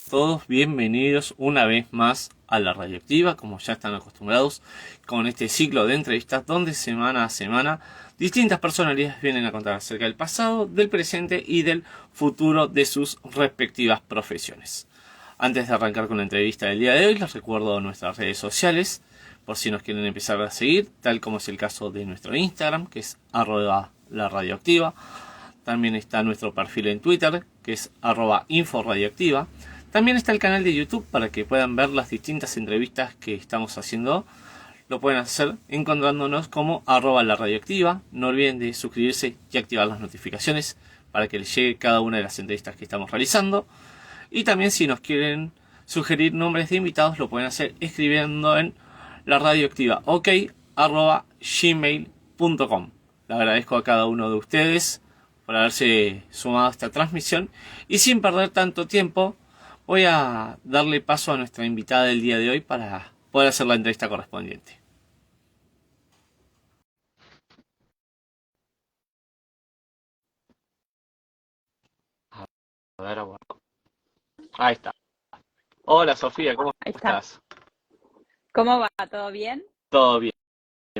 todos bienvenidos una vez más a La Radioactiva, como ya están acostumbrados, con este ciclo de entrevistas donde semana a semana distintas personalidades vienen a contar acerca del pasado, del presente y del futuro de sus respectivas profesiones. Antes de arrancar con la entrevista del día de hoy, les recuerdo nuestras redes sociales, por si nos quieren empezar a seguir, tal como es el caso de nuestro Instagram, que es @laradioactiva. También está nuestro perfil en Twitter, que es @inforadioactiva. También está el canal de YouTube para que puedan ver las distintas entrevistas que estamos haciendo. Lo pueden hacer encontrándonos como @laradioactiva. No olviden de suscribirse y activar las notificaciones para que les llegue cada una de las entrevistas que estamos realizando. Y también si nos quieren sugerir nombres de invitados, lo pueden hacer escribiendo en laradioactiva@gmail.com. Le agradezco a cada uno de ustedes por haberse sumado a esta transmisión. Y sin perder tanto tiempo, voy a darle paso a nuestra invitada del día de hoy para poder hacer la entrevista correspondiente. A ver, ahí está. Hola Sofía, ¿cómo Ahí está. estás? ¿Cómo va? ¿Todo bien? Todo bien,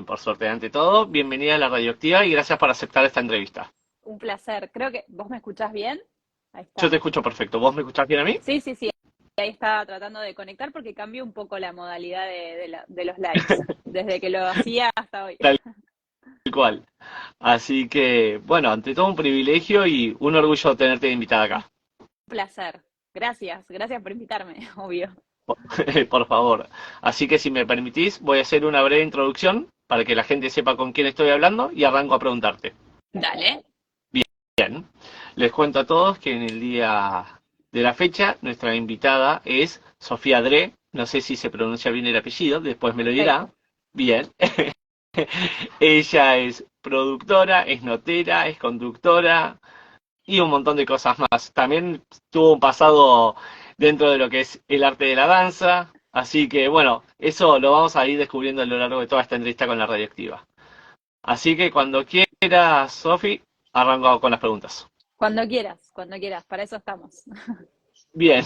por suerte. Ante todo, bienvenida a la Radioactiva y gracias por aceptar esta entrevista. Un placer. Creo que vos me escuchás bien. Ahí Yo está. te escucho perfecto. ¿Vos me escuchás bien a mí? Sí, sí, sí. Ahí estaba tratando de conectar porque cambió un poco la modalidad de los lives. Desde que lo hacía hasta hoy. Tal cual. Así que, bueno, ante todo un privilegio y un orgullo tenerte invitada Un acá. placer. Gracias. Gracias por invitarme, obvio. Por favor. Así que si me permitís, voy a hacer una breve introducción para que la gente sepa con quién estoy hablando y arranco a preguntarte. Dale. Bien, les cuento a todos que en el día de la fecha nuestra invitada es Sofía Dre. No sé si se pronuncia bien el apellido, después me lo dirá. Perfecto. Bien. Ella es productora, es notera, es conductora y un montón de cosas más. También tuvo un pasado dentro de lo que es el arte de la danza. Así que bueno, eso lo vamos a ir descubriendo a lo largo de toda esta entrevista con la radioactiva. Así que cuando quieras, Sofi, arranco con las preguntas. Cuando quieras, cuando quieras. Para eso estamos. Bien,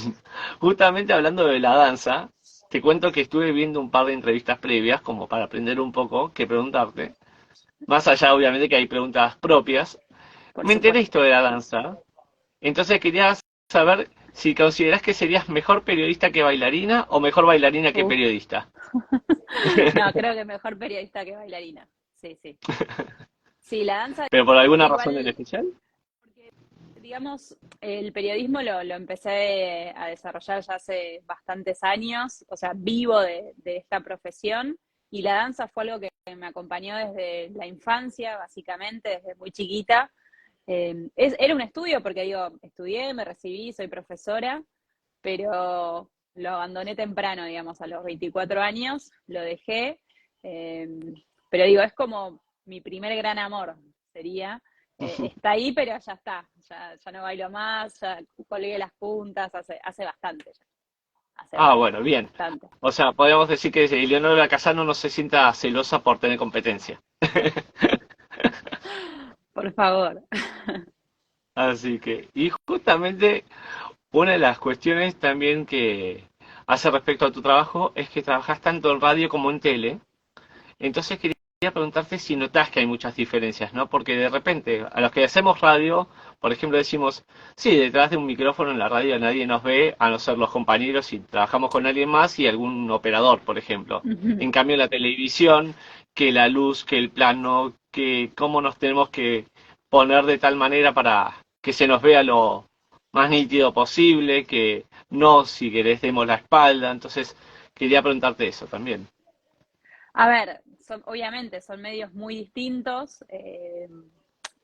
justamente hablando de la danza, te cuento que estuve viendo un par de entrevistas previas como para aprender un poco qué preguntarte. Más allá, obviamente, que hay preguntas propias. Por Me enteré supuesto. esto de la danza, entonces quería saber si considerás que serías mejor periodista que bailarina o mejor bailarina que Uf. periodista. No, creo que mejor periodista que bailarina. Sí, sí. Sí, la danza ¿Pero por alguna razón en igual. especial? Porque, digamos, el periodismo lo empecé a desarrollar ya hace bastantes años, o sea, vivo de esta profesión, y la danza fue algo que me acompañó desde la infancia, básicamente, desde muy chiquita. Era un estudio porque digo, estudié, me recibí, soy profesora, pero lo abandoné temprano, digamos, a los 24 años, lo dejé, eh, pero digo, es como mi primer gran amor, sería. Está ahí, pero ya está, ya no bailo más, ya colgué las puntas, hace bastante, ya, hace Ah, bueno, bien. bastante, O sea, podríamos decir que Eleonora Casano no se sienta celosa por tener competencia. por favor. Así que, y justamente una de las cuestiones también que hace respecto a tu trabajo es que trabajas tanto en radio como en tele. Entonces quería preguntarte si notas que hay muchas diferencias, ¿no? Porque de repente, a los que hacemos radio, por ejemplo, decimos, sí, detrás de un micrófono en la radio nadie nos ve, a no ser los compañeros, si trabajamos con alguien más y algún operador, por ejemplo. En cambio, en la televisión, que la luz, que el plano, que cómo nos tenemos que poner de tal manera para que se nos vea lo más nítido posible, que no, si querés, demos la espalda. Entonces, quería preguntarte eso también. A ver, obviamente son medios muy distintos.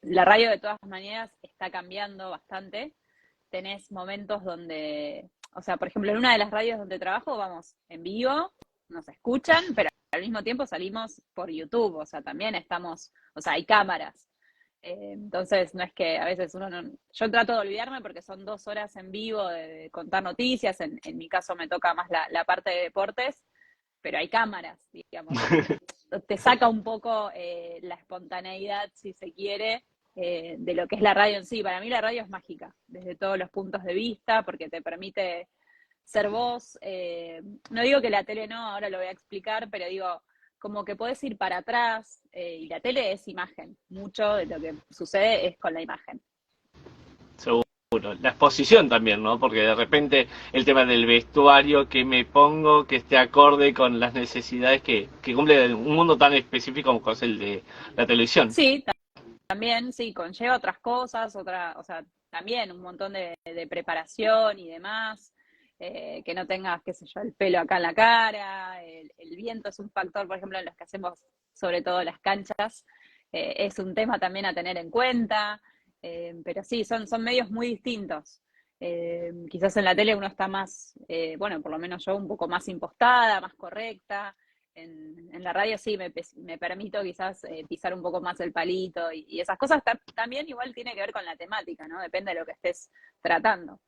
La radio de todas maneras está cambiando bastante. Tenés momentos donde, o sea, por ejemplo, en una de las radios donde trabajo, vamos en vivo, nos escuchan, pero al mismo tiempo salimos por YouTube, o sea, también estamos, o sea, hay cámaras. Entonces, no es que a veces uno no. Yo trato de olvidarme porque son 2 horas en vivo de contar noticias. En mi caso me toca más la parte de deportes, pero hay cámaras, digamos. Te saca un poco la espontaneidad, si se quiere, de lo que es la radio en sí. Para mí la radio es mágica, desde todos los puntos de vista, porque te permite. ser vos. No digo que la tele no, ahora lo voy a explicar, pero digo, como que podés ir para atrás, y la tele es imagen. Mucho de lo que sucede es con la imagen. Seguro. La exposición también, ¿no? Porque de repente el tema del vestuario, que me pongo, que esté acorde con las necesidades que cumple un mundo tan específico como es el de la televisión. Sí, también, sí, conlleva otras cosas, o sea, también un montón de preparación y demás, que no tengas, qué sé yo, el pelo acá en la cara, el viento es un factor, por ejemplo, en los que hacemos sobre todo las canchas, es un tema también a tener en cuenta, pero sí, son medios muy distintos. Quizás en la tele uno está más, bueno, por lo menos yo, un poco más impostada, más correcta. En la radio sí me permito quizás pisar un poco más el palito y esas cosas también igual tiene que ver con la temática, ¿no? Depende de lo que estés tratando.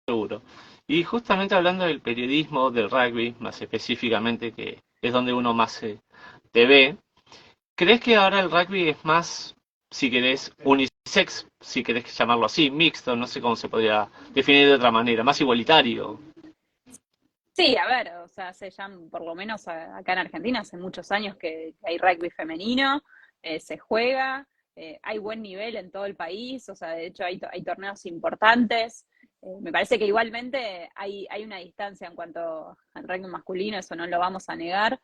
Seguro. Y justamente hablando del periodismo, del rugby, más específicamente, que es donde uno más te ve, ¿crees que ahora el rugby es más, si querés, unisex, si querés llamarlo así, mixto, no sé cómo se podría definir de otra manera, más igualitario? Sí, a ver, o sea, hace ya por lo menos acá en Argentina hace muchos años que hay rugby femenino, se juega, hay buen nivel en todo el país, o sea, de hecho hay torneos importantes. Me parece que igualmente hay una distancia en cuanto al rugby masculino, eso no lo vamos a negar,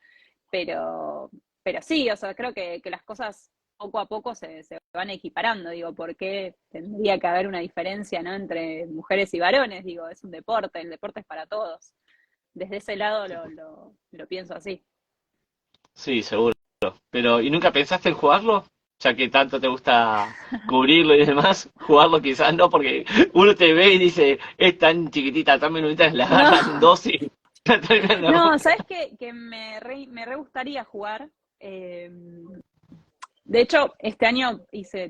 pero, pero sí, o sea, creo que las cosas poco a poco se van equiparando, digo, ¿por qué tendría que haber una diferencia, ¿no? entre mujeres y varones? Digo, es un deporte, el deporte es para todos. Desde ese lado lo pienso así. Sí, seguro. Pero, ¿y nunca pensaste en jugarlo? Ya que tanto te gusta cubrirlo y demás, jugarlo quizás no, porque uno te ve y dice, es tan chiquitita, tan menudita, la No, agarran dos y la terminan de no, romper. ¿sabes qué? Que me re gustaría jugar. De hecho, este año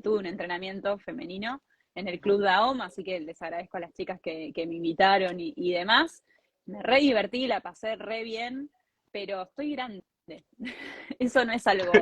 tuve un entrenamiento femenino en el Club Daom, así que les agradezco a las chicas que me invitaron y demás. Me re divertí, la pasé re bien, pero estoy grande. Eso no es algo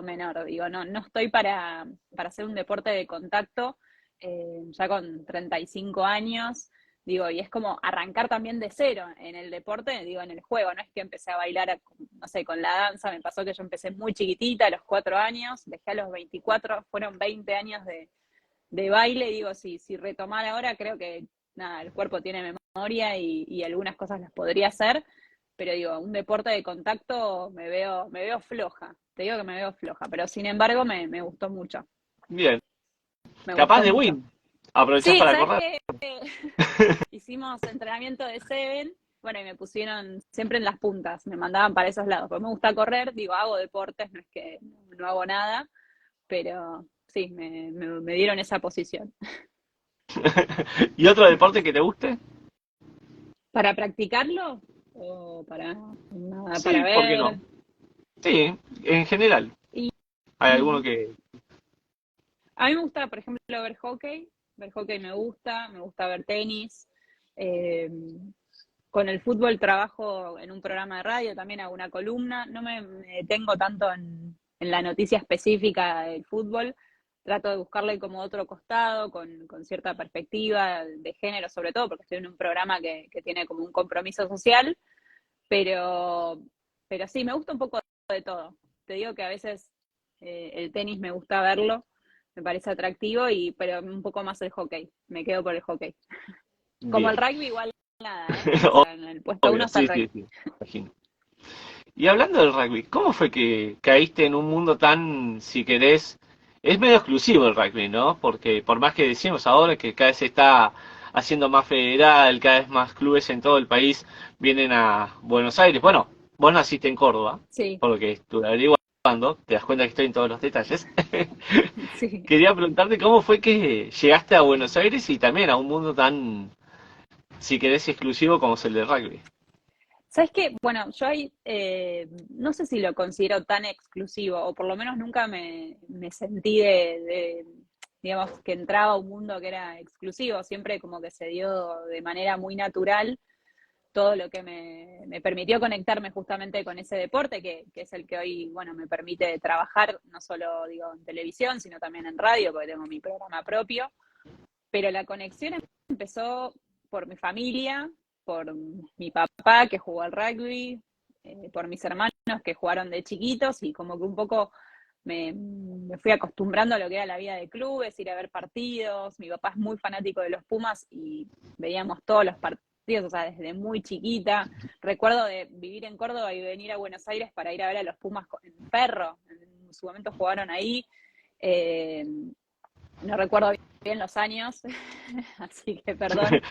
menor, digo, no estoy para hacer un deporte de contacto, ya con 35 años, digo, y es como arrancar también de cero en el deporte, digo, en el juego, no es que empecé a bailar, no sé, con la danza, me pasó que yo empecé muy chiquitita, a los 4 años, dejé a los 24, fueron 20 años de baile, digo, si retomar ahora, creo que, nada, el cuerpo tiene memoria y algunas cosas las podría hacer, pero digo, un deporte de contacto me veo floja, te digo que me veo floja, pero sin embargo me gustó mucho, Bien, me capaz gustó de mucho. win. Aprovechás Sí, para ¿sabes correr. qué? Hicimos entrenamiento de Seven, bueno, y me pusieron siempre en las puntas, me mandaban para esos lados, porque me gusta correr, digo, hago deportes, no es que no hago nada, pero sí, me dieron esa posición. ¿Y otro deporte que te guste? ¿Para practicarlo o para nada, para Sí, ¿por qué no? ver? Sí, en general. Y, Hay alguno y que... a mí me gusta, por ejemplo, ver hockey me gusta ver tenis. Eh, con el fútbol trabajo en un programa de radio, también hago una columna. No me detengo tanto en la noticia específica del fútbol. Trato de buscarle como otro costado, con cierta perspectiva de género, sobre todo, porque estoy en un programa que tiene como un compromiso social. Pero, pero sí, me gusta un poco de todo. Te digo que a veces el tenis me gusta verlo, me parece atractivo, pero un poco más el hockey. Me quedo por el hockey. Como el Bien. rugby, igual nada, ¿eh? O sea, en el puesto uno Obvio, está el sí, sí, rugby. sí. Imagino. Y hablando del rugby, ¿cómo fue que caíste en un mundo tan, si querés, es medio exclusivo el rugby, ¿no? Porque por más que decimos ahora que cada vez se está haciendo más federal, cada vez más clubes en todo el país vienen a Buenos Aires. Bueno, vos naciste en Córdoba, Sí, por lo que estuve averiguando, te das cuenta que estoy en todos los detalles. sí. Quería preguntarte cómo fue que llegaste a Buenos Aires y también a un mundo tan, si querés, exclusivo como es el del rugby. ¿Sabes qué? Bueno, yo ahí no sé si lo considero tan exclusivo, o por lo menos nunca me sentí digamos, que entraba a un mundo que era exclusivo. Siempre como que se dio de manera muy natural todo lo que me permitió conectarme justamente con ese deporte, que es el que hoy, bueno, me permite trabajar, no solo, digo, en televisión, sino también en radio, porque tengo mi programa propio. Pero la conexión empezó por mi familia, por mi papá que jugó al rugby, por mis hermanos que jugaron de chiquitos y como que un poco me fui acostumbrando a lo que era la vida de clubes, ir a ver partidos. Mi papá es muy fanático de los Pumas y veíamos todos los partidos, o sea, desde muy chiquita. Recuerdo de vivir en Córdoba y venir a Buenos Aires para ir a ver a los Pumas en Ferro. En su momento jugaron ahí. Eh, no recuerdo bien los años, así que perdón,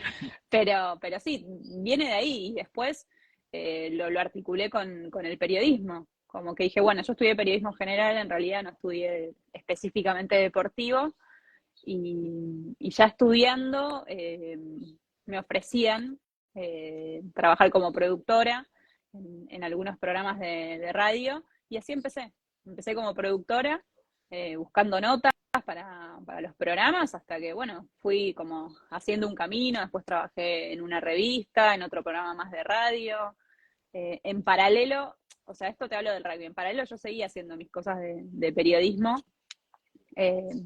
pero sí, viene de ahí y después lo articulé con el periodismo. Como que dije, bueno, yo estudié periodismo general, en realidad no estudié específicamente deportivo, y ya estudiando me ofrecían trabajar como productora en algunos programas de radio, y así empecé. Empecé como productora, buscando notas para los programas, hasta que, bueno, fui como haciendo un camino. Después trabajé en una revista, en otro programa más de radio. En paralelo, o sea, esto te hablo del rugby, en paralelo yo seguía haciendo mis cosas de periodismo.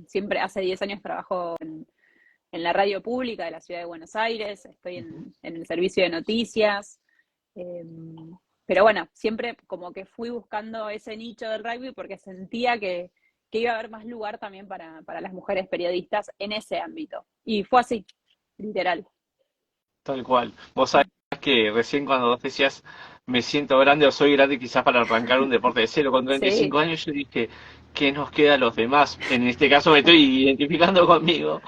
Siempre, hace 10 años trabajo en la radio pública de la ciudad de Buenos Aires, estoy en el servicio de noticias. eh, pero bueno, siempre como que fui buscando ese nicho del rugby porque sentía que iba a haber más lugar también para las mujeres periodistas en ese ámbito. Y fue así, literal. Tal cual. Vos sabés que recién cuando vos decías me siento grande o soy grande quizás para arrancar un deporte de cero con treinta y Sí, cinco años, yo dije, ¿qué nos queda a los demás? En este caso me estoy identificando conmigo.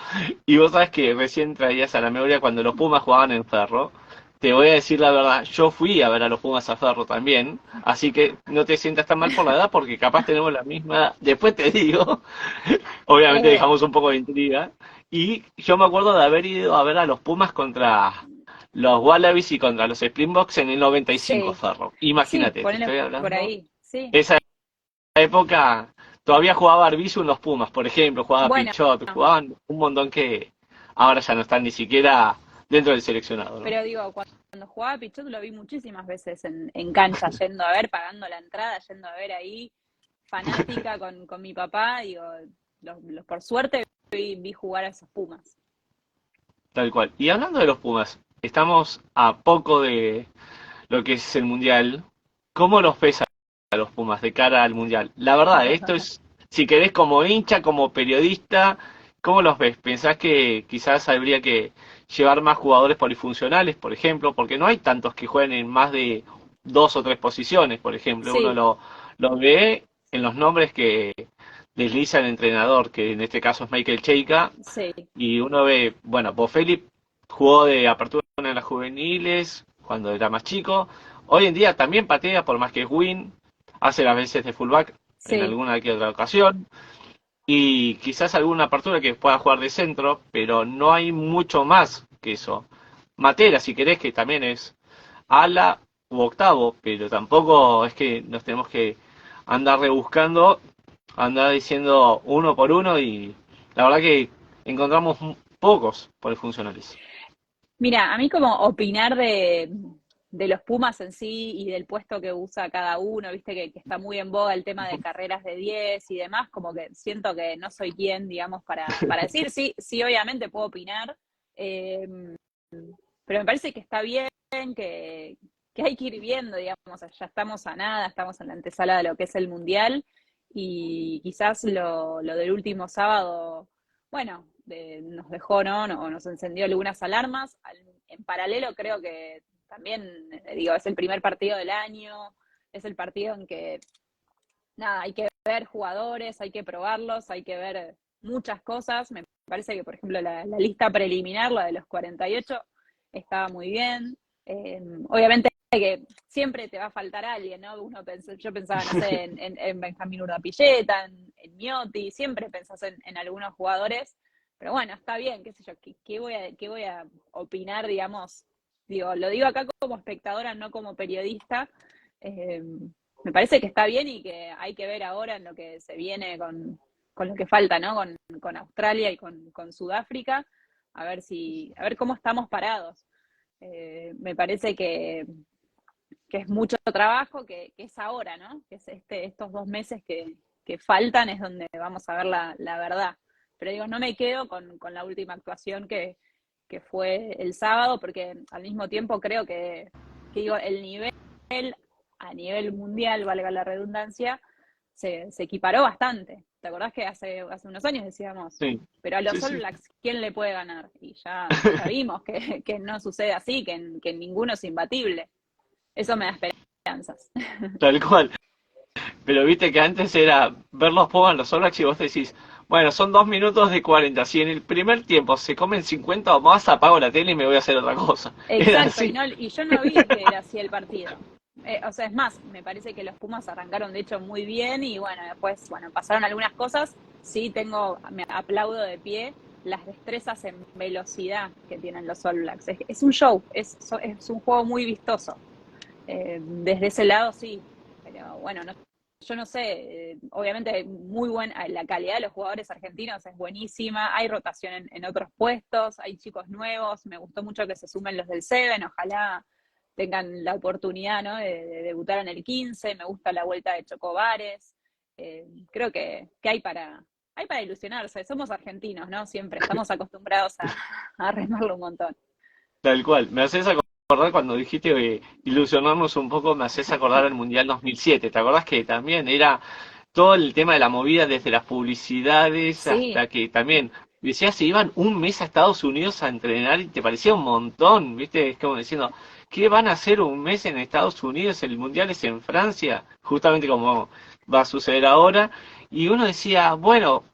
Y vos sabés que recién traías a la memoria cuando los Pumas jugaban en Ferro. Te voy a decir la verdad, yo fui a ver a los Pumas a Ferro también, así que no te sientas tan mal por la edad porque capaz tenemos la misma edad. Después te digo, obviamente eh, dejamos un poco de intriga. Y yo me acuerdo de haber ido a ver a los Pumas contra los Wallabies y contra los Springboks en el 95, sí, Ferro. sí, Imagínate, te ponele estoy por hablando. ahí, sí. Esa época todavía jugaba Arbizu en los Pumas, por ejemplo, jugaba Bueno, Pichot, jugaban un montón que ahora ya no están ni siquiera dentro del seleccionado, ¿no? pero digo, cuando jugaba Pichot lo vi muchísimas veces en cancha, yendo a ver, pagando la entrada, yendo a ver ahí, fanática con mi papá. Digo, por suerte vi jugar a esos Pumas. Tal cual. Y hablando de los Pumas, estamos a poco de lo que es el Mundial. ¿Cómo los ves a los Pumas de cara al Mundial? La verdad, esto es, si querés como hincha, como periodista, ¿cómo los ves? ¿Pensás que quizás habría que llevar más jugadores polifuncionales, por ejemplo? Porque no hay tantos que jueguen en más de dos o tres posiciones, por ejemplo. Uno Sí, lo ve en los nombres que desliza el entrenador, que en este caso es Michael Cheika, sí, y uno ve, bueno, Bofelli jugó de apertura en las juveniles cuando era más chico. Hoy en día también patea, por más que es win, hace las veces de fullback en sí. alguna que otra ocasión. Y quizás alguna apertura que pueda jugar de centro, pero no hay mucho más que eso. Matera, si querés, que también es ala u octavo, pero tampoco es que nos tenemos que andar rebuscando, andar diciendo uno por uno, y la verdad que encontramos pocos polifuncionales. Mira, a mí como opinar de los Pumas en sí y del puesto que usa cada uno, viste que está muy en boga el tema de carreras de 10 y demás, como que siento que no soy quien, digamos, para decir. Sí, sí, obviamente puedo opinar, eh, pero me parece que está bien, que hay que ir viendo, digamos, ya estamos a nada, estamos en la antesala de lo que es el Mundial, y quizás lo del último sábado, bueno, nos dejó, ¿no? O nos encendió algunas alarmas. En paralelo creo que también, digo, es el primer partido del año, es el partido en que, nada, hay que ver jugadores, hay que probarlos, hay que ver muchas cosas. Me parece que, por ejemplo, la lista preliminar, la de los 48, estaba muy bien. Obviamente que siempre te va a faltar alguien, ¿no? Yo pensaba, no sé, en Benjamín Urdapilleta, en Miotti, siempre pensás en algunos jugadores, pero bueno, está bien, qué sé yo, qué voy a opinar, digamos? Digo, lo digo acá como espectadora, no como periodista. Eh, Me parece que está bien y que hay que ver ahora en lo que se viene con lo que falta, ¿no? Con Australia y con Sudáfrica, a ver cómo estamos parados. Me parece que es mucho trabajo, que es ahora, ¿no? Que es estos 2 meses que faltan, es donde vamos a ver la verdad. Pero digo, no me quedo con la última actuación, que que fue el sábado, porque al mismo tiempo creo que digo, el nivel a nivel mundial, valga la redundancia, se equiparó bastante. ¿Te acordás que hace unos años decíamos, Sí, pero a los sí, All sí. Blacks, ¿quién le puede ganar? Y ya vimos que no sucede así, que ninguno es imbatible. Eso me da esperanzas. Tal cual. Pero viste que antes era ver los Pumas, los All Blacks, y vos decís, bueno, son 2 minutos de 40. Si en el primer tiempo se comen 50 o más, apago la tele y me voy a hacer otra cosa. Era Exacto, así. y yo no vi que era así el partido. O sea, es más, me parece que los Pumas arrancaron de hecho muy bien y bueno, después, bueno, pasaron algunas cosas. Sí, me aplaudo de pie las destrezas en velocidad que tienen los All Blacks. Es un show, es un juego muy vistoso. Desde ese lado sí, pero bueno, yo no sé, obviamente muy buena, la calidad de los jugadores argentinos es buenísima, hay rotación en otros puestos, hay chicos nuevos, me gustó mucho que se sumen los del Seven, ojalá tengan la oportunidad, ¿no? de debutar en el 15, me gusta la vuelta de Chocobares, creo que hay para ilusionarse, somos argentinos, ¿no? Siempre estamos acostumbrados a remarlo un montón. Tal cual. Me haces acordar cuando dijiste ilusionarnos un poco, me haces acordar al Mundial 2007. ¿Te acordás que también era todo el tema de la movida desde las publicidades Sí, hasta que también decías se iban un mes a Estados Unidos a entrenar y te parecía un montón, ¿viste? Es como diciendo, ¿qué van a hacer un mes en Estados Unidos? El Mundial es en Francia, justamente como va a suceder ahora. Y uno decía, bueno,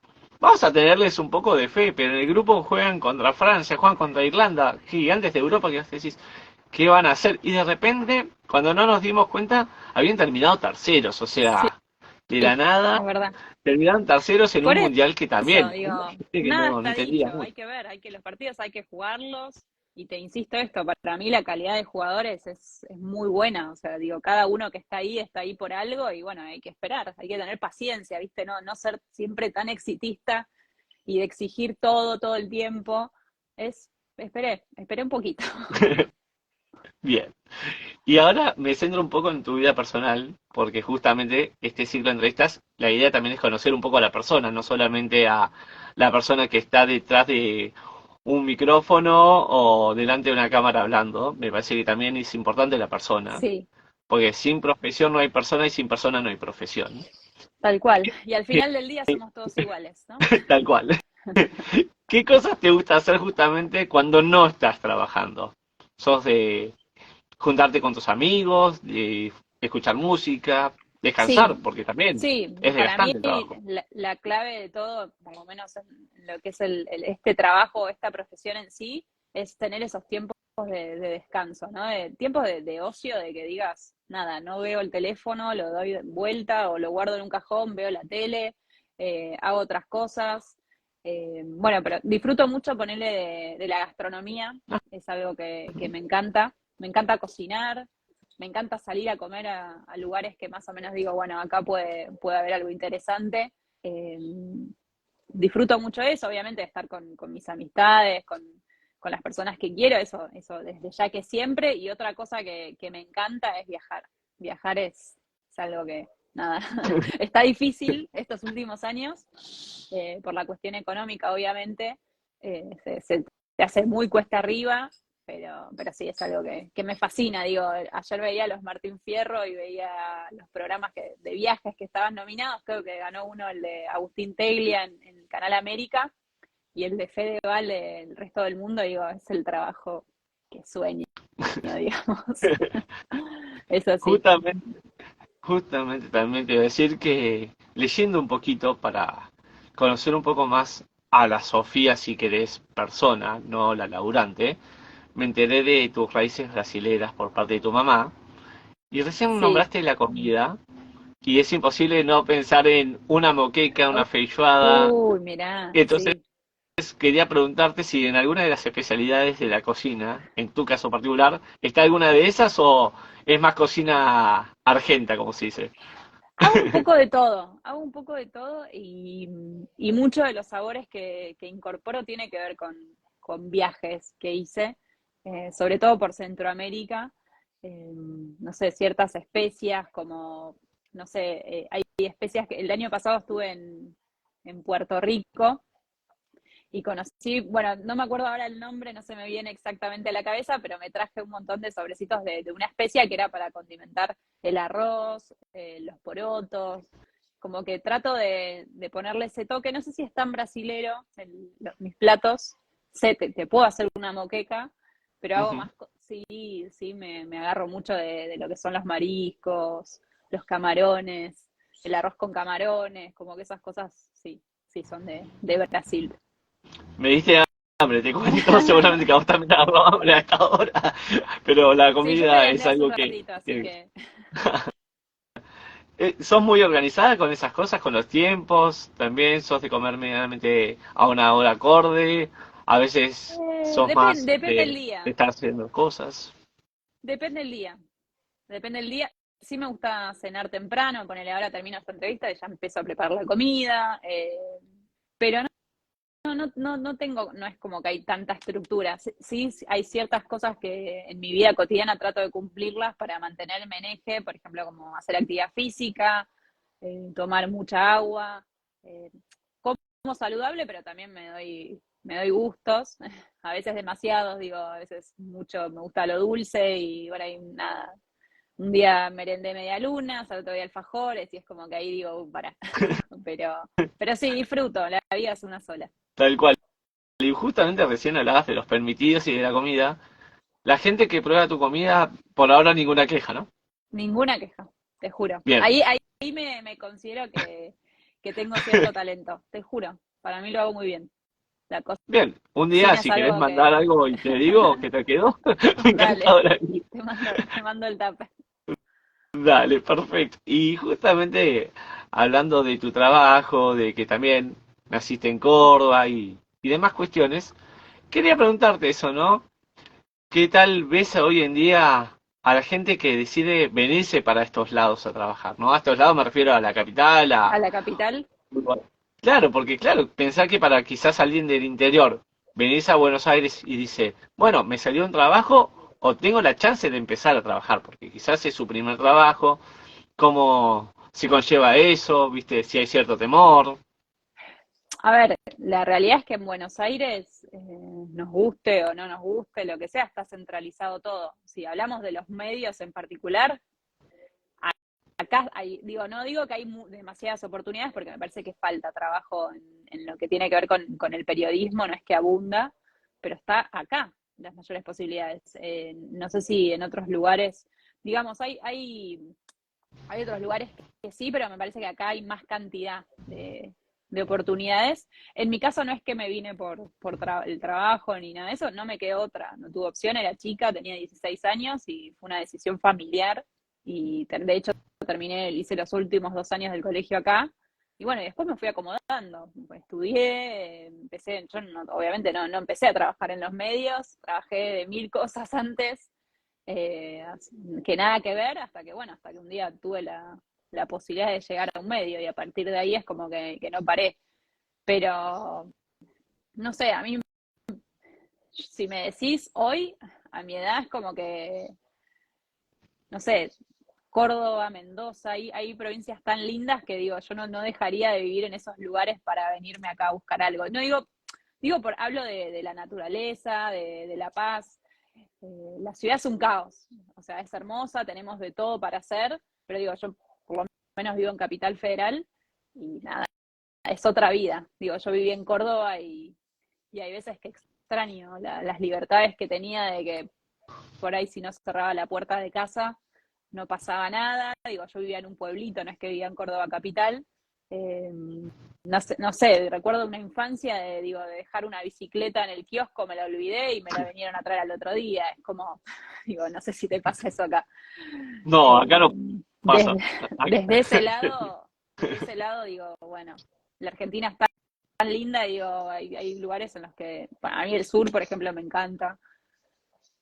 vamos a tenerles un poco de fe, pero en el grupo juegan contra Francia, juegan contra Irlanda, gigantes de Europa, que vos decís, ¿qué van a hacer? Y de repente, cuando no nos dimos cuenta, habían terminado terceros, o sí, sea, de la es nada, verdad. terminaron terceros en un Por mundial que eso, también, hubo digo, gente que nada no está entendía dicho, mucho. hay que ver, los partidos hay que jugarlos, y te insisto esto, para mí la calidad de jugadores es muy buena, o sea, digo, cada uno que está ahí por algo, y bueno, hay que esperar, hay que tener paciencia, ¿viste? No ser siempre tan exitista y de exigir todo el tiempo, esperé un poquito. Bien. Y ahora me centro un poco en tu vida personal, porque justamente este ciclo de entrevistas, la idea también es conocer un poco a la persona, no solamente a la persona que está detrás de un micrófono o delante de una cámara hablando. Me parece que también es importante la persona, Sí, porque sin profesión no hay persona y sin persona no hay profesión. tal cual, y al final del día somos todos iguales, ¿no? Tal cual. ¿Qué cosas te gusta hacer justamente cuando no estás trabajando? ¿Sos de juntarte con tus amigos, de escuchar música, descansar, Sí, porque también sí, es para mí desgastante el trabajo? la clave de todo, por lo menos en lo que es este trabajo, esta profesión en sí, es tener esos tiempos de descanso, ¿no? Tiempos de ocio, de que digas, nada, no veo el teléfono, lo doy vuelta o lo guardo en un cajón, veo la tele, hago otras cosas. Bueno, pero disfruto mucho ponerle de la gastronomía, es algo que me encanta cocinar, me encanta salir a comer a lugares que más o menos digo, bueno, acá puede haber algo interesante. Eh, Disfruto mucho eso, obviamente, de estar con mis amistades, con las personas que quiero, eso desde ya que siempre. Y otra cosa que me encanta es viajar. Viajar es algo que, nada, está difícil estos últimos años, por la cuestión económica, obviamente. Se te hace muy cuesta arriba, pero sí, es algo que me fascina. Digo, ayer veía a los Martín Fierro y veía los programas de viajes que estaban nominados. Creo que ganó uno, el de Agustín Teglia en Canal América, y el de Fedeval, el resto del mundo. Digo, es el trabajo que sueño, digamos. Eso sí. Justamente, justamente también te voy a decir que leyendo un poquito para conocer un poco más a la Sofía, si querés, persona, no la laburante, me enteré de tus raíces brasileras por parte de tu mamá y recién Sí. nombraste la comida y es imposible no pensar en una moqueca, una feijoada. Uy, mirá, Entonces sí. quería preguntarte si en alguna de las especialidades de la cocina, en tu caso particular, está alguna de esas o es más cocina argenta, como se dice. Hago un poco de todo y muchos de los sabores que incorporo tiene que ver con viajes que hice, sobre todo por Centroamérica. No sé, ciertas especias como, no sé, hay especias que el año pasado estuve en Puerto Rico y conocí, bueno, no me acuerdo ahora el nombre, no se me viene exactamente a la cabeza, pero me traje un montón de sobrecitos de una especia que era para condimentar el arroz, los porotos, como que trato de ponerle ese toque, no sé si es tan brasilero en mis platos, sé, te puedo hacer una moqueca, pero hago Ujú. más, sí, sí, me agarro mucho de lo que son los mariscos, los camarones, el arroz con camarones, como que esas cosas, sí, sí, son de Brasil. Me diste hambre, te cuento, seguramente que a vos también te agarró hambre a esta hora, pero la Sí, yo comida es merendé hace un algo que... ratito, así que- que ¿Sos muy organizada con esas cosas, con los tiempos? ¿También sos de comer medianamente a una hora acorde? A veces sos más depende del de día, estar haciendo cosas. depende del día, depende del día. Sí me gusta cenar temprano, ponele ahora termino esta entrevista y ya empiezo a preparar la comida, pero no tengo, no es como que hay tanta estructura. Sí, sí hay ciertas cosas que en mi vida cotidiana trato de cumplirlas para mantenerme en eje, por ejemplo, como hacer actividad física, tomar mucha agua, eh, como saludable, pero también me doy gustos, a veces demasiados, digo, a veces mucho me gusta lo dulce y por ahí nada. Un día merendé media luna, al otro día alfajores, y es como que ahí digo, para. Pero, pero sí, disfruto, la vida es una sola. Tal cual. Y justamente recién hablabas de los permitidos y de la comida. La gente que prueba tu comida, por ahora ninguna queja, ¿no? Ninguna queja, te juro. Bien, Ahí me considero que tengo cierto talento, te juro. Para mí lo hago muy bien. La bien. Un día, cocina es si querés algo mandar que, algo y te digo que te quedó, dale, encantado de la vida. te mando el tap. Dale, perfecto. Y justamente hablando de tu trabajo, de que también naciste en Córdoba y demás cuestiones, quería preguntarte eso, ¿no? ¿Qué tal ves hoy en día a la gente que decide venirse para estos lados a trabajar, ¿no? A estos lados me refiero a la capital, A a... la capital. Claro, porque claro, pensá que para quizás alguien del interior venirse a Buenos Aires y dice, bueno, me salió un trabajo o tengo la chance de empezar a trabajar, porque quizás es su primer trabajo, cómo se conlleva eso, viste, si hay cierto temor. A ver, la realidad es que en Buenos Aires, nos guste o no nos guste, lo que sea, está centralizado todo. Si hablamos de los medios en particular, acá hay, digo, no digo que hay demasiadas oportunidades porque me parece que falta trabajo en lo que tiene que ver con el periodismo, no es que abunda, pero está acá las mayores posibilidades. No sé si en otros lugares, digamos, hay otros lugares que sí, pero me parece que acá hay más cantidad de oportunidades. En mi caso no es que me vine por el trabajo ni nada de eso, no me quedó otra, no tuve opción, era chica, tenía 16 años y fue una decisión familiar y de hecho hice los últimos 2 años del colegio acá. Y bueno, y después me fui acomodando, estudié, empecé, yo obviamente no empecé a trabajar en los medios, trabajé de mil cosas antes, eh, que nada que ver, hasta que un día tuve la posibilidad de llegar a un medio y a partir de ahí es como que no paré. Pero, no sé, a mí, si me decís hoy, a mi edad es como que, no sé, Córdoba, Mendoza, hay provincias tan lindas que digo, yo no dejaría de vivir en esos lugares para venirme acá a buscar algo. No hablo de la naturaleza, de la paz. La ciudad es un caos, o sea, es hermosa, tenemos de todo para hacer, pero digo, yo por lo menos vivo en Capital Federal y nada, es otra vida. Digo, yo viví en Córdoba y hay veces que extraño las libertades que tenía de que por ahí si no cerraba la puerta de casa no pasaba nada. Digo, yo vivía en un pueblito, no es que vivía en Córdoba capital. Eh, no sé, recuerdo una infancia de dejar una bicicleta en el kiosco, me la olvidé y me la vinieron a traer al otro día. Es como, digo, no sé si te pasa eso acá. No, acá no Eh, pasa. desde, desde ese lado digo, bueno, la Argentina está tan linda, digo, hay lugares en los que, para mí el sur, por ejemplo, me encanta.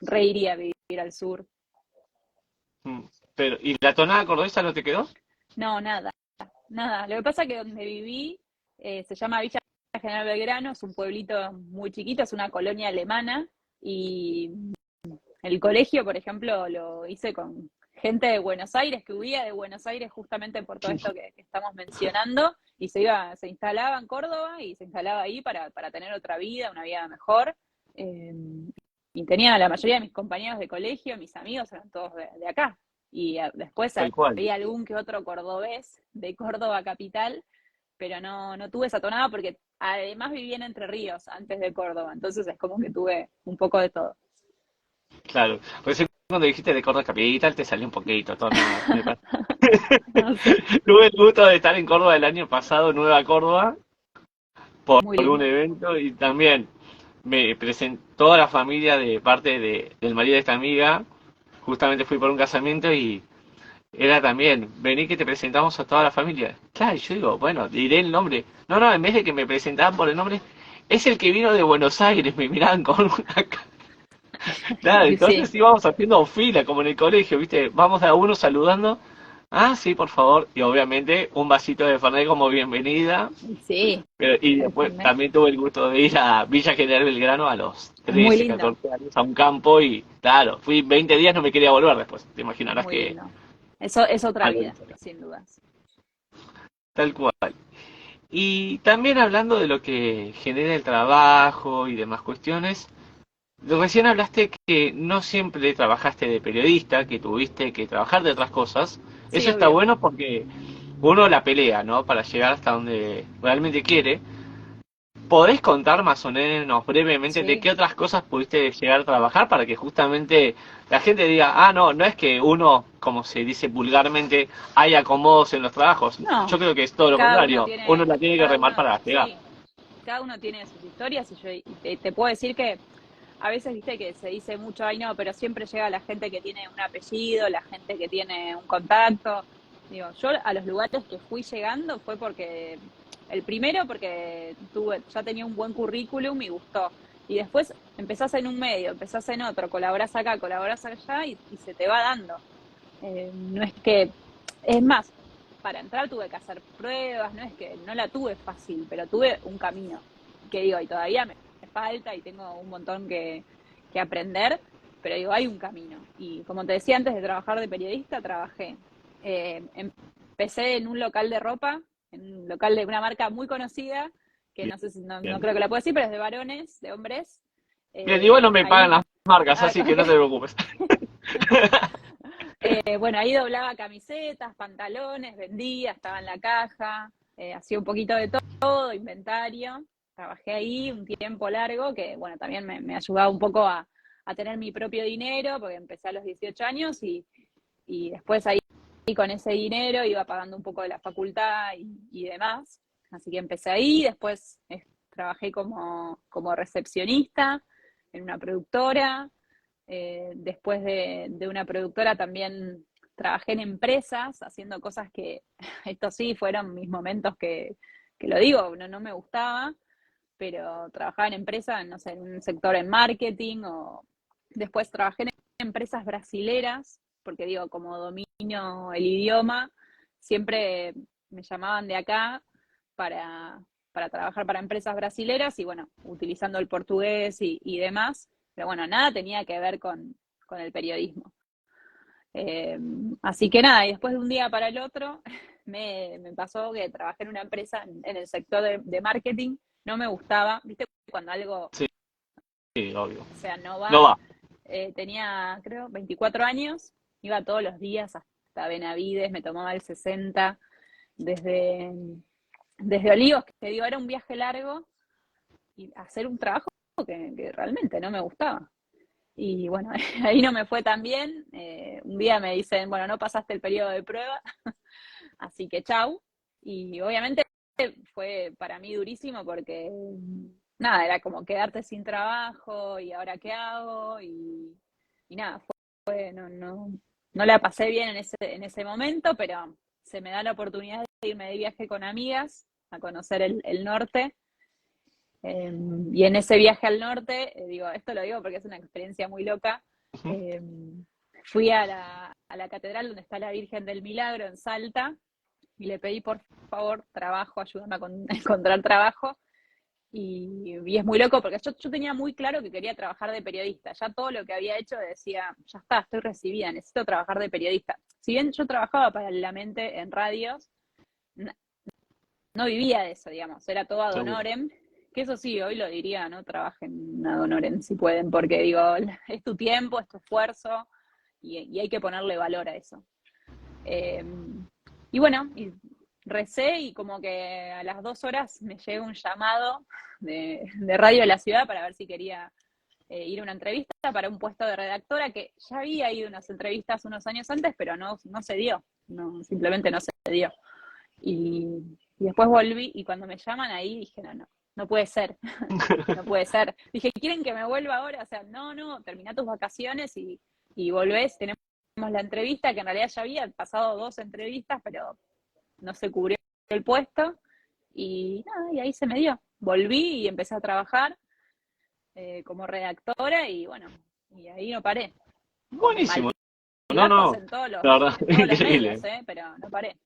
Reiría a vivir al sur. Mm, pero, ¿y la tonada cordobesa no te quedó? No, nada, nada. Lo que pasa es que donde viví se llama Villa General Belgrano, es un pueblito muy chiquito, es una colonia alemana y el colegio, por ejemplo, lo hice con gente de Buenos Aires que huía de Buenos Aires justamente por todo esto que estamos mencionando, y se instalaba en Córdoba y se instalaba ahí para tener otra vida, una vida mejor. Eh, y tenía la mayoría de mis compañeros de colegio, mis amigos eran todos de acá. Y después Tal cual. había algún que otro cordobés de Córdoba capital, pero no tuve esa tonada porque además viví en Entre Ríos antes de Córdoba, entonces es como que tuve un poco de todo. Claro. Por eso cuando dijiste de Córdoba Capital te salió un poquito, todo nada. No sé, Tuve el gusto de estar en Córdoba el año pasado, Nueva Córdoba, por muy un lindo. evento y también me presentó a la familia de parte del marido de esta amiga. Justamente fui por un casamiento y era también, vení que te presentamos a toda la familia. Claro, y yo digo, bueno, diré el nombre. No, no, en vez de que me presentaban por el nombre, es el que vino de Buenos Aires, me miraban con una cara. Claro, Y sí, entonces íbamos haciendo fila, como en el colegio, ¿viste? Vamos a uno saludando. Ah, sí, por favor. Y obviamente un vasito de Fernet como bienvenida. y sí, Pero, y el después Fernet. también tuve el gusto de ir a Villa General Belgrano a los Es muy 13 lindo, 14 años a un campo y claro, fui 20 días, no me quería volver después. Te es imaginarás muy que lindo. Eso es otra algo vida, diferente. sin dudas. Tal cual. Y también hablando de lo que genera el trabajo y demás cuestiones, recién hablaste que no siempre trabajaste de periodista, que tuviste que trabajar de otras cosas. Sí, Eso está obvio. bueno porque uno la pelea, ¿no? Para llegar hasta donde realmente quiere. ¿Podés contar más o menos brevemente de Sí, qué otras cosas pudiste llegar a trabajar para que justamente la gente diga, ah, no, no es que uno, como se dice vulgarmente, hay acomodos en los trabajos? Yo no, creo que es todo lo contrario. Uno la tiene que cada remar uno, para llegar. sí, cada uno tiene sus historias y te puedo decir que a veces, viste, que se dice mucho, ay no, pero siempre llega la gente que tiene un apellido, la gente que tiene un contacto. Digo, yo a los lugares que fui llegando fue porque, el primero porque ya tenía un buen currículum y gustó. Y después empezás en un medio, empezás en otro, colaborás acá, colaborás allá y se te va dando. No es que, es más, para entrar tuve que hacer pruebas, no es que no la tuve fácil, pero tuve un camino que digo, y todavía me falta y tengo un montón que aprender, pero digo, hay un camino. Y como te decía antes de trabajar de periodista, trabajé. Empecé en un local de ropa, en un local de una marca muy conocida, que Bien, no sé si no bien. creo que la puedo decir, pero es de varones, de hombres. Bien, igual no me pagan Ahí, las marcas, ah, así que ok. no te preocupes. Bueno, ahí doblaba camisetas, pantalones, vendía, estaba en la caja, hacía un poquito de todo, inventario. Trabajé ahí un tiempo largo que, bueno, también me ayudaba un poco a tener mi propio dinero, porque empecé a los 18 años y después ahí con ese dinero iba pagando un poco de la facultad y demás. Así que empecé ahí, después trabajé como recepcionista en una productora. Después de una productora también trabajé en empresas, haciendo cosas que, esto sí, fueron mis momentos que lo digo, no me gustaba, pero trabajaba en empresas, no sé, en un sector en marketing, o después trabajé en empresas brasileras, porque digo, como domino el idioma, siempre me llamaban de acá para, para trabajar para empresas brasileras y bueno, utilizando el portugués y demás, pero bueno, nada tenía que ver con el periodismo. Eh, Así que nada, y después de un día para el otro me pasó que trabajé en una empresa en el sector de marketing, no me gustaba, viste, cuando algo, Sí, sí, obvio. o sea, no No va. va. Tenía, creo, 24 años, iba todos los días hasta Benavides, me tomaba el 60 desde, desde Olivos, que te digo, era un viaje largo, y hacer un trabajo que realmente no me gustaba. Y bueno, ahí no me fue tan bien. Un día me dicen, bueno, no pasaste el periodo de prueba, así que chau. Y obviamente fue para mí durísimo porque, nada, era como quedarte sin trabajo y ahora qué hago y nada, no la pasé bien en ese momento, pero se me da la oportunidad de irme de viaje con amigas a conocer el norte. Y en ese viaje al norte, digo, esto lo digo porque es una experiencia muy loca, Ujú. eh, fui a la catedral donde está la Virgen del Milagro en Salta y le pedí por favor trabajo, ayúdame a encontrar trabajo. Y es muy loco porque yo tenía muy claro que quería trabajar de periodista. Ya todo lo que había hecho decía, ya está, estoy recibida, necesito trabajar de periodista. Si bien yo trabajaba paralelamente en radios, no vivía de eso, digamos, era todo ad Seguro. honorem. Que eso sí, hoy lo diría, no trabajen ad honorem si pueden, porque digo, es tu tiempo, es tu esfuerzo y hay que ponerle valor a eso. Eh, y bueno, recé y como que a las 2 horas me llega un llamado de Radio de la Ciudad para ver si quería ir a una entrevista para un puesto de redactora, que ya había ido a unas entrevistas unos años antes, pero no se dio, no, simplemente no se dio. Y después volví y cuando me llaman ahí dije, no puede ser, no puede ser. Dije, ¿quieren que me vuelva ahora? O sea, no, termina tus vacaciones y volvés, tenemos la entrevista, que en realidad ya había pasado 2 entrevistas, pero no se cubrió el puesto y nada, y ahí se me dio. Volví y empecé a trabajar como redactora y bueno, y ahí no paré. Con Buenísimo. No, altibajos no, la verdad, en todos los increíble. medios, pero no paré.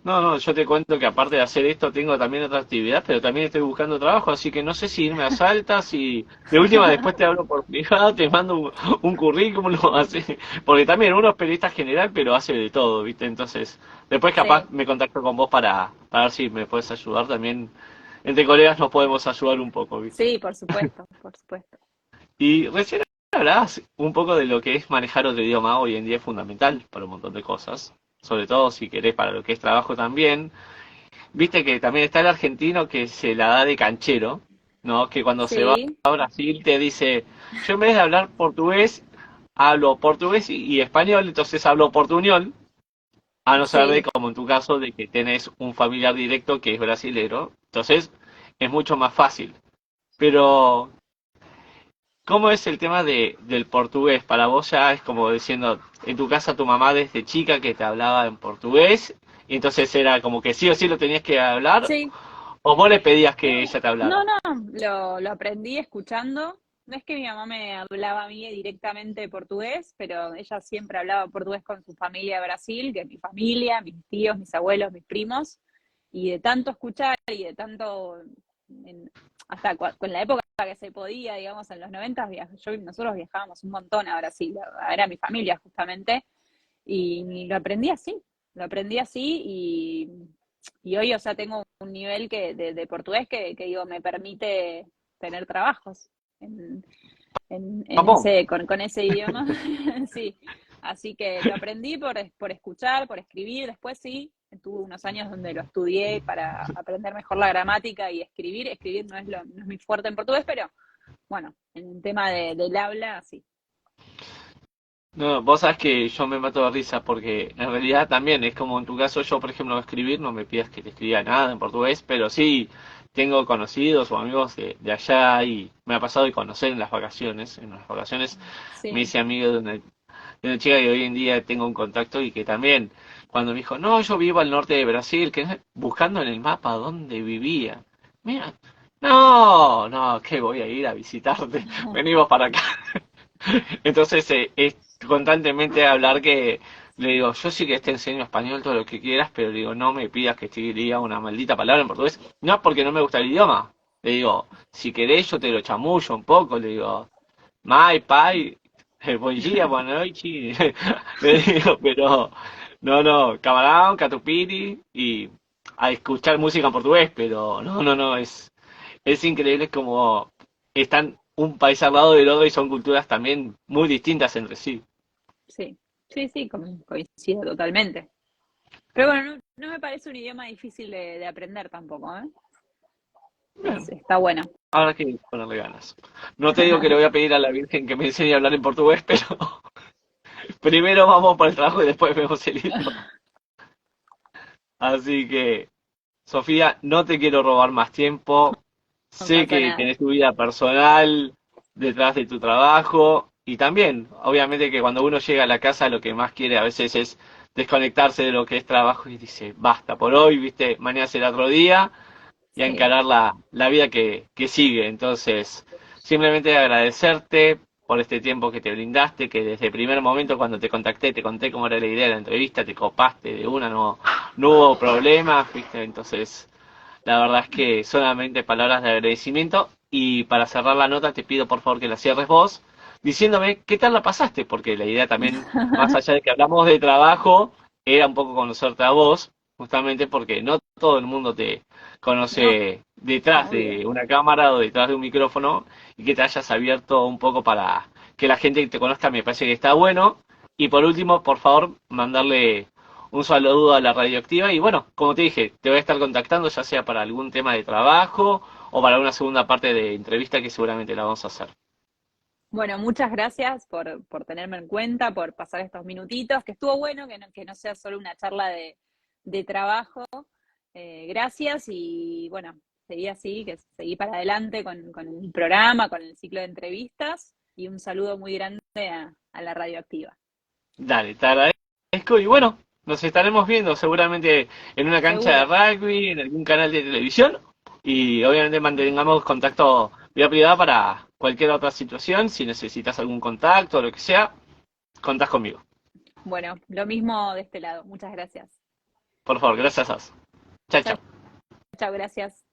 No, no, yo te cuento que aparte de hacer esto tengo también otra actividad, pero también estoy buscando trabajo, así que no sé si irme a Salta, si de última después te hablo por privado, te mando un currículum, así, porque también uno es periodista general, pero hace de todo, ¿viste? Entonces, después Sí, capaz me contacto con vos para ver si me puedes ayudar también. Entre colegas nos podemos ayudar un poco, ¿viste? sí, por supuesto, por supuesto. Y recién hablabas un poco de lo que es manejar otro idioma hoy en día es fundamental para un montón de cosas, sobre todo si querés para lo que es trabajo también. Viste que también está el argentino que se la da de canchero, ¿no? Que cuando se va Sí, a Brasil te dice, yo en vez de hablar portugués, hablo portugués y español, entonces hablo portuñol, a no ser de sí, como en tu caso de que tenés un familiar directo que es brasilero, entonces es mucho más fácil. Pero ¿cómo es el tema del portugués? Para vos ya es como diciendo, en tu casa tu mamá desde chica que te hablaba en portugués, y entonces era como que sí o sí lo tenías que hablar, sí. o vos le pedías que No, ella te hablara. no, lo aprendí escuchando. No es que mi mamá me hablaba a mí directamente portugués, pero ella siempre hablaba portugués con su familia de Brasil, que es mi familia, mis tíos, mis abuelos, mis primos. Y de tanto escuchar y de tanto, en- hasta con la época que se podía, digamos, en los 90, nosotros viajábamos un montón a Brasil, era mi familia justamente, y lo aprendí así y hoy, o sea, tengo un nivel de portugués que digo, me permite tener trabajos en, Vamos. con ese idioma, sí. Así que lo aprendí por escuchar, por escribir, después sí, tuve unos años donde lo estudié para aprender mejor la gramática y escribir. Escribir no es mi fuerte en portugués, pero bueno, en el tema del habla, sí. No, vos sabés que yo me mato de risa porque en realidad también es como en tu caso, yo por ejemplo escribir, no me pidas que te escriba nada en portugués, pero sí tengo conocidos o amigos de allá y me ha pasado de conocer en las vacaciones. En las vacaciones me Sí, hice amigo de una chica que hoy en día tengo un contacto y que también cuando me dijo, no, yo vivo al norte de Brasil, que buscando en el mapa dónde vivía. Mira, no, que voy a ir a visitarte, venimos para acá. Entonces es constantemente hablar que le digo, yo sí que te enseño español todo lo que quieras, pero digo, no me pidas que te diga una maldita palabra en portugués. No es porque no me gusta el idioma. Le digo, si querés yo te lo chamullo un poco, le digo, mai, pai, bom dia, boa noite. Le digo, pero no, camarón, catupiri y a escuchar música en portugués, pero no, es increíble como están un país al lado del otro y son culturas también muy distintas entre sí. sí, sí, coincido totalmente. Pero bueno, no me parece un idioma difícil de aprender tampoco, ¿eh? Bien, Está bueno. ahora que ponerle ganas. No te digo que le voy a pedir a la Virgen que me enseñe a hablar en portugués, pero primero vamos por el trabajo y después vemos el idioma. Así que, Sofía, no te quiero robar más tiempo. No Sé pasa que nada. tenés tu vida personal detrás de tu trabajo y también, obviamente que cuando uno llega a la casa lo que más quiere a veces es desconectarse de lo que es trabajo y dice, basta por hoy, viste, mañana será otro día y a Sí, encarar la vida que sigue. Entonces, simplemente agradecerte por este tiempo que te brindaste, que desde el primer momento cuando te contacté, te conté cómo era la idea de la entrevista, te copaste de una, no hubo problemas, viste, entonces La verdad es que solamente palabras de agradecimiento. Y para cerrar la nota, te pido por favor que la cierres vos, diciéndome qué tal la pasaste, porque la idea también, más allá de que hablamos de trabajo, era un poco conocerte a vos, justamente porque no todo el mundo te No, conoce detrás obvio. de una cámara o detrás de un micrófono, y que te hayas abierto un poco para que la gente te conozca, me parece que está bueno. Y por último, por favor, mandarle un saludo a la radioactiva y bueno, como te dije, te voy a estar contactando ya sea para algún tema de trabajo o para una segunda parte de entrevista que seguramente la vamos a hacer. Bueno, muchas gracias por tenerme en cuenta, por pasar estos minutitos, que estuvo bueno que no sea solo una charla de trabajo. Gracias y bueno, seguí así, que seguí para adelante con el programa, con el ciclo de entrevistas y un saludo muy grande a la radioactiva. Dale, te agradezco y bueno, nos estaremos viendo seguramente en una cancha de Seguro. rugby, en algún canal de televisión y obviamente mantengamos contacto vía privada para cualquier otra situación, si necesitas algún contacto o lo que sea, contás conmigo. Bueno, lo mismo de este lado. Muchas gracias. Por favor, gracias a vos. Chao, Chao, chao. chao, gracias.